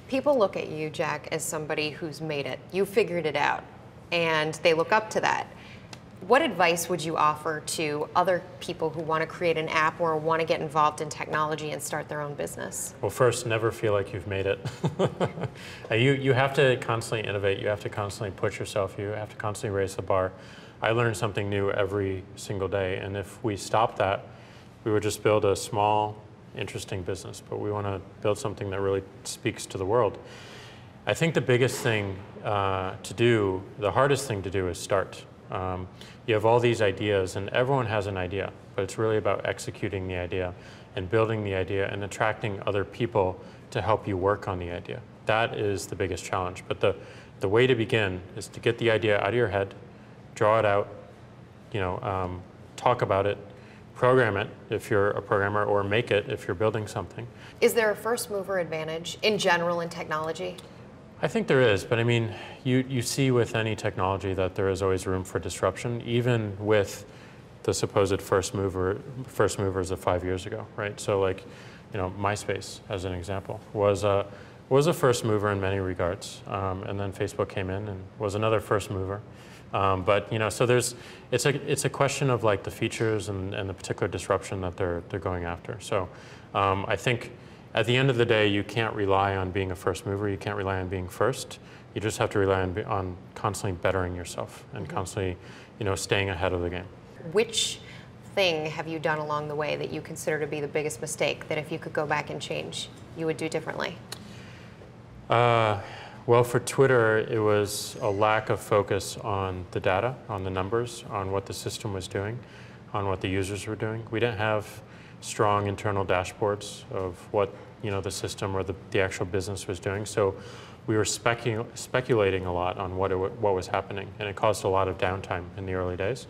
People look at you, Jack, as somebody who's made it. You figured it out, and they look up to that. What advice would you offer to other people who want to create an app or want to get involved in technology and start their own business? Well, first, never feel like you've made it. You have to constantly innovate. You have to constantly push yourself. You have to constantly raise the bar. I learn something new every single day, and if we stop that, we would just build a small, interesting business. But we want to build something that really speaks to the world. I think the biggest thing to do, the hardest thing to do, is start. You have all these ideas, and everyone has an idea, but it's really about executing the idea and building the idea and attracting other people to help you work on the idea. That is the biggest challenge. But the way to begin is to get the idea out of your head, draw it out, talk about it, program it if you're a programmer, or make it if you're building something. Is there a first mover advantage in general in technology? I think there is, but I mean, you see with any technology that there is always room for disruption, even with the supposed first movers of 5 years ago, right? So like, MySpace, as an example, was a first mover in many regards, and then Facebook came in and was another first mover. But so it's a question of like the features and the particular disruption that they're going after. So I think, at the end of the day, you can't rely on being a first mover. You can't rely on being first. You just have to rely on constantly bettering yourself and constantly, staying ahead of the game. Which thing have you done along the way that you consider to be the biggest mistake that if you could go back and change, you would do differently? Well, for Twitter, it was a lack of focus on the data, on the numbers, on what the system was doing, on what the users were doing. We didn't have strong internal dashboards of what the system or the actual business was doing. So we were speculating a lot on what was happening, and it caused a lot of downtime in the early days.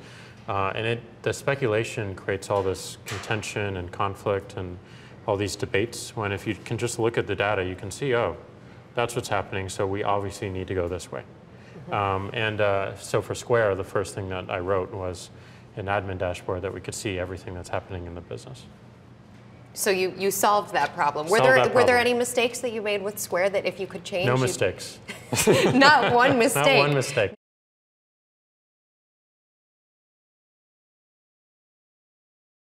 And the speculation creates all this contention and conflict and all these debates, when if you can just look at the data, you can see, oh, that's what's happening, so we obviously need to go this way. So for Square, the first thing that I wrote was an admin dashboard that we could see everything that's happening in the business. So you solved that problem. Were there any mistakes that you made with Square that if you could change? No mistakes. Not one mistake. Not one mistake.